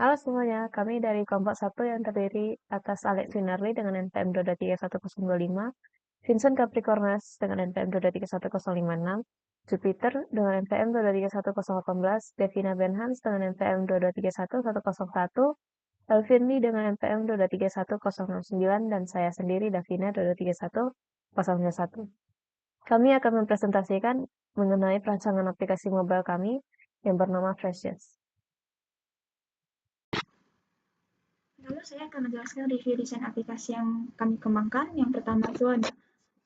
Halo semuanya, kami dari kelompok 1 yang terdiri atas Alex Winarli dengan NPM 2231025, Vincent Capricornus dengan NPM 2231056, Jupiter dengan NPM 2231018, Devina Benhans dengan NPM 2231101, Elvin Lee dengan NPM 2231069, dan saya sendiri Davina 2231091. Kami akan mempresentasikan mengenai perancangan aplikasi mobile kami yang bernama Freshers. Lalu saya akan menjelaskan review desain aplikasi yang kami kembangkan. Yang pertama itu ada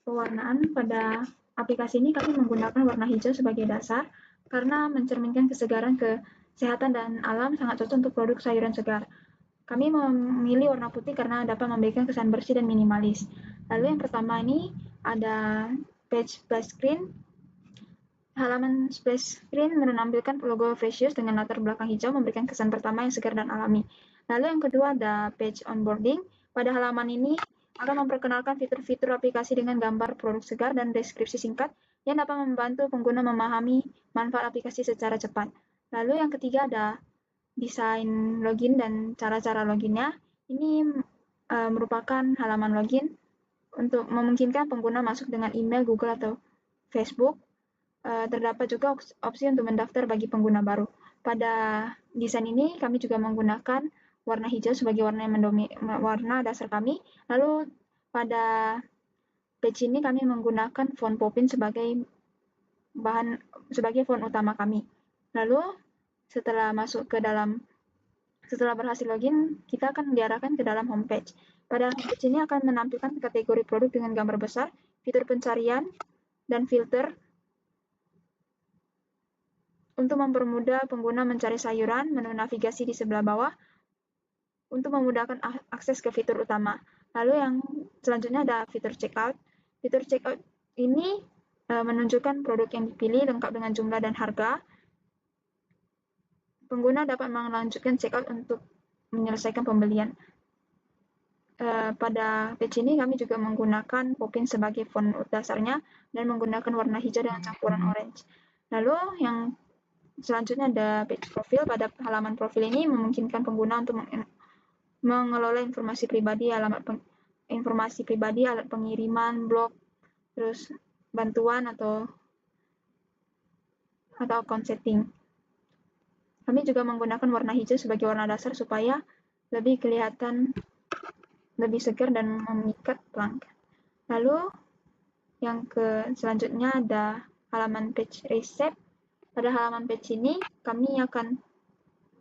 pewarnaan. Pada aplikasi ini kami menggunakan warna hijau sebagai dasar karena mencerminkan kesegaran, kesehatan, dan alam, sangat cocok untuk produk sayuran segar. Kami memilih warna putih karena dapat memberikan kesan bersih dan minimalis. Lalu yang pertama ini ada page splash screen. Halaman splash screen menampilkan logo Freshers dengan latar belakang hijau, memberikan kesan pertama yang segar dan alami. Lalu yang kedua ada page onboarding. Pada halaman ini akan memperkenalkan fitur-fitur aplikasi dengan gambar produk segar dan deskripsi singkat yang dapat membantu pengguna memahami manfaat aplikasi secara cepat. Lalu yang ketiga ada desain login dan cara-cara loginnya. Ini merupakan halaman login untuk memungkinkan pengguna masuk dengan email Google atau Facebook. Terdapat juga opsi untuk mendaftar bagi pengguna baru. Pada desain ini kami juga menggunakan warna hijau sebagai warna dasar kami. Lalu pada page ini kami menggunakan font Popin sebagai font utama kami. Lalu setelah berhasil login, kita akan diarahkan ke dalam homepage. Pada homepage ini akan menampilkan kategori produk dengan gambar besar, fitur pencarian, dan filter untuk mempermudah pengguna mencari sayuran. Menu navigasi di sebelah bawah untuk memudahkan akses ke fitur utama. Lalu yang selanjutnya ada fitur checkout. Fitur checkout ini menunjukkan produk yang dipilih lengkap dengan jumlah dan harga. Pengguna dapat melanjutkan checkout untuk menyelesaikan pembelian. Pada page ini kami juga menggunakan Popin sebagai font dasarnya dan menggunakan warna hijau dengan campuran orange. Lalu yang selanjutnya ada page profil. Pada halaman profil ini memungkinkan pengguna untuk mengelola informasi pribadi, alat pengiriman, blog, terus bantuan atau account setting. Kami juga menggunakan warna hijau sebagai warna dasar supaya lebih kelihatan lebih segar dan memikat pelanggan. Lalu yang selanjutnya ada halaman page resep. Pada halaman page ini kami akan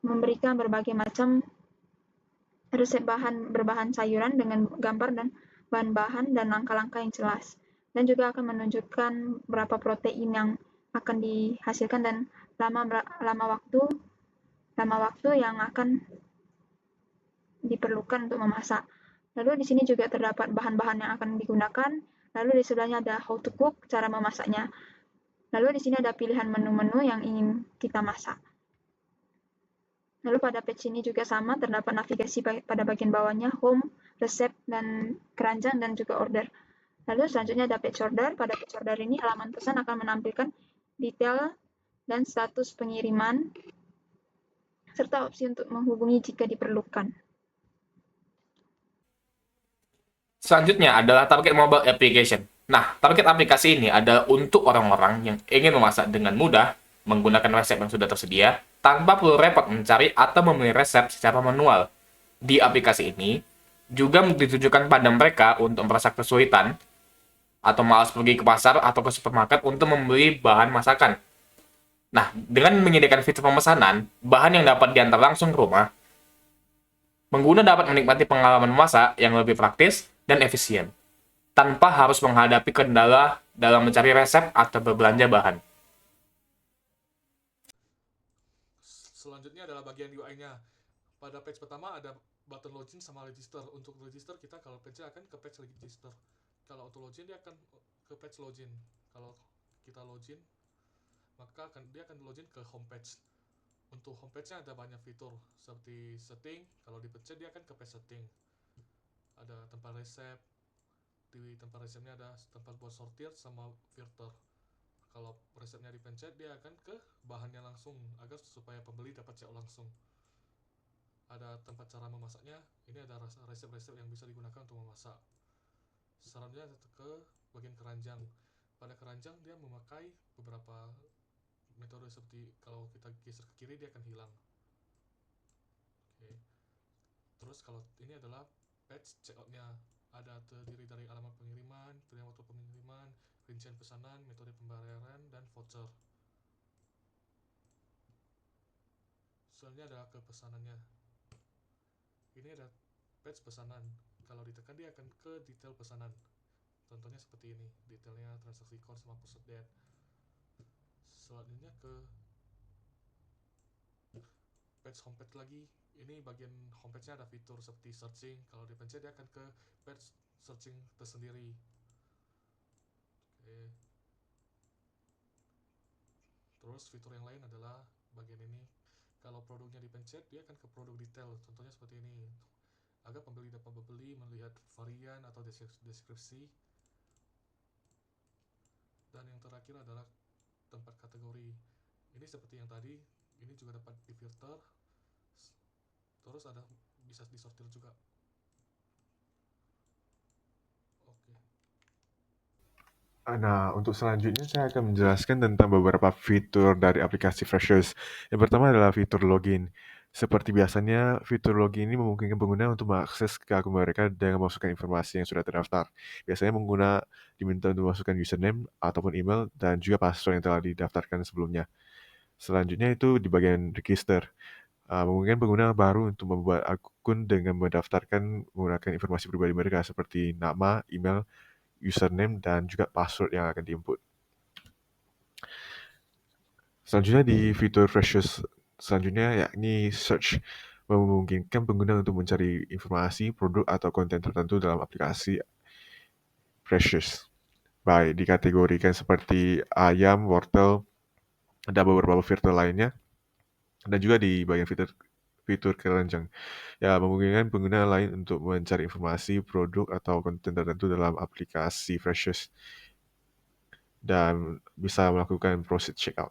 memberikan berbagai macam resep berbahan sayuran dengan gambar dan bahan-bahan dan langkah-langkah yang jelas, dan juga akan menunjukkan berapa protein yang akan dihasilkan dan lama waktu yang akan diperlukan untuk memasak. Lalu di sini juga terdapat bahan-bahan yang akan digunakan. Lalu di sebelahnya ada how to cook, cara memasaknya. Lalu di sini ada pilihan menu-menu yang ingin kita masak. Lalu pada page ini juga sama, terdapat navigasi pada bagian bawahnya, home, resep, dan keranjang, dan juga order. Lalu selanjutnya ada page order. Pada page order ini halaman pesan akan menampilkan detail dan status pengiriman, serta opsi untuk menghubungi jika diperlukan. Selanjutnya adalah target mobile application. Nah, target aplikasi ini adalah untuk orang-orang yang ingin memasak dengan mudah menggunakan resep yang sudah tersedia tanpa perlu repot mencari atau memilih resep secara manual. Di aplikasi ini juga ditujukan pada mereka untuk merasa kesulitan atau malas pergi ke pasar atau ke supermarket untuk membeli bahan masakan. Nah, dengan menyediakan fitur pemesanan, bahan yang dapat diantar langsung ke rumah, pengguna dapat menikmati pengalaman memasak yang lebih praktis dan efisien, tanpa harus menghadapi kendala dalam mencari resep atau berbelanja bahan. Selanjutnya adalah bagian UI-nya. Pada page pertama ada button login sama register. Untuk register kita kalau page akan ke page register. Kalau untuk login dia akan ke page login. Kalau kita login maka dia akan login ke homepage. Untuk homepage-nya ada banyak fitur seperti setting. Kalau dipencet dia akan ke page setting. Ada tempat resep. Di tempat resepnya ada tempat buat sortir sama filter. Kalau resepnya dipencet dia akan ke bahannya langsung agar supaya pembeli dapat cek langsung. ada tempat cara memasaknya. Ini ada resep-resep yang bisa digunakan untuk memasak. Selanjutnya ke bagian keranjang. Pada keranjang dia memakai beberapa metode seperti kalau kita geser ke kiri dia akan hilang. Oke. Terus kalau ini adalah batch checkoutnya, ada terdiri dari alamat pengiriman, pilihan waktu pengiriman, rincian pesanan, metode pembayaran, dan voucher. Selanjutnya adalah ke pesanannya. Ini ada batch pesanan. Kalau ditekan dia akan ke detail pesanan. Contohnya seperti ini, detailnya transaksi cost sama post date. Selanjutnya ke page homepage lagi. Ini bagian homepage-nya ada fitur seperti searching. Kalau dipencet dia akan ke page searching tersendiri. Oke. Terus fitur yang lain adalah bagian ini. Kalau produknya dipencet dia akan ke produk detail. Contohnya seperti ini. Agar pembeli dapat membeli, melihat varian atau deskripsi. Dan yang terakhir adalah tempat kategori. Ini seperti yang tadi, ini juga dapat difilter. Terus ada bisa disortir juga. Oke. Nah, untuk selanjutnya saya akan menjelaskan tentang beberapa fitur dari aplikasi Freshers. Yang pertama adalah fitur login. Seperti biasanya, fitur login ini memungkinkan pengguna untuk mengakses ke akun mereka dengan memasukkan informasi yang sudah terdaftar. Biasanya pengguna diminta untuk memasukkan username ataupun email dan juga password yang telah didaftarkan sebelumnya. Selanjutnya itu di bagian register. Memungkinkan pengguna baru untuk membuat akun dengan mendaftarkan menggunakan informasi pribadi mereka seperti nama, email, username, dan juga password yang akan diinput. Selanjutnya di fitur Freshers selanjutnya yakni search, memungkinkan pengguna untuk mencari informasi, produk, atau konten tertentu dalam aplikasi Freshers. Baik dikategorikan seperti ayam, wortel, ada beberapa fitur lainnya, dan juga di bagian fitur keranjang. Ya, memungkinkan pengguna lain untuk mencari informasi, produk, atau konten tertentu dalam aplikasi Freshers dan bisa melakukan proses checkout.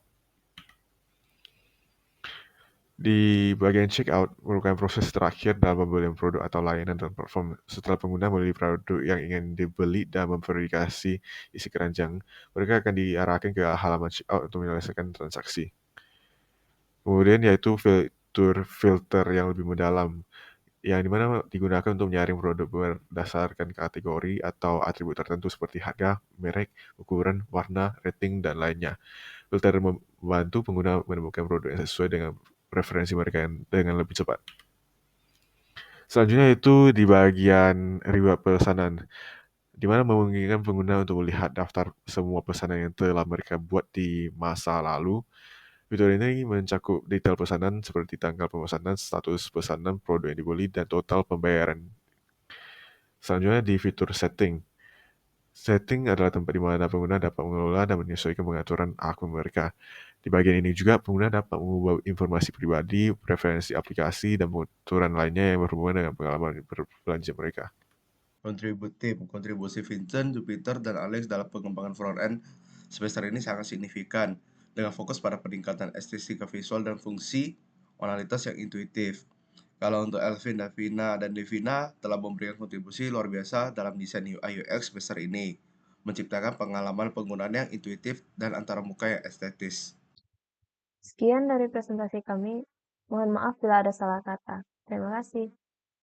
Di bagian checkout merupakan proses terakhir dalam pembelian produk atau layanan dan platform. Setelah pengguna membeli produk yang ingin dibeli dan memverifikasi isi keranjang, mereka akan diarahkan ke halaman checkout untuk menyelesaikan transaksi. Kemudian yaitu fitur filter yang lebih mendalam, yang dimana digunakan untuk menyaring produk berdasarkan kategori atau atribut tertentu seperti harga, merek, ukuran, warna, rating, dan lainnya. Filter membantu pengguna menemukan produk yang sesuai dengan preferensi mereka dengan lebih cepat. Selanjutnya itu di bagian reward pesanan, di mana memungkinkan pengguna untuk melihat daftar semua pesanan yang telah mereka buat di masa lalu. Fitur ini mencakup detail pesanan seperti tanggal pemesanan, status pesanan, produk yang dibeli, dan total pembayaran. Selanjutnya di fitur setting. Setting adalah tempat di mana pengguna dapat mengelola dan menyesuaikan pengaturan akun mereka. Di bagian ini juga pengguna dapat mengubah informasi pribadi, preferensi aplikasi, dan pengaturan lainnya yang berhubungan dengan pengalaman berbelanja mereka. Kontribusi Vincent, Jupiter, dan Alex dalam pengembangan front-end semester ini sangat signifikan, dengan fokus pada peningkatan estetika visual dan fungsi analitas yang intuitif. Kalau untuk Elvin, Davina, dan Devina telah memberikan kontribusi luar biasa dalam desain UI UX semester ini, menciptakan pengalaman penggunaan yang intuitif dan antara muka yang estetis. Sekian dari presentasi kami. Mohon maaf bila ada salah kata. Terima kasih.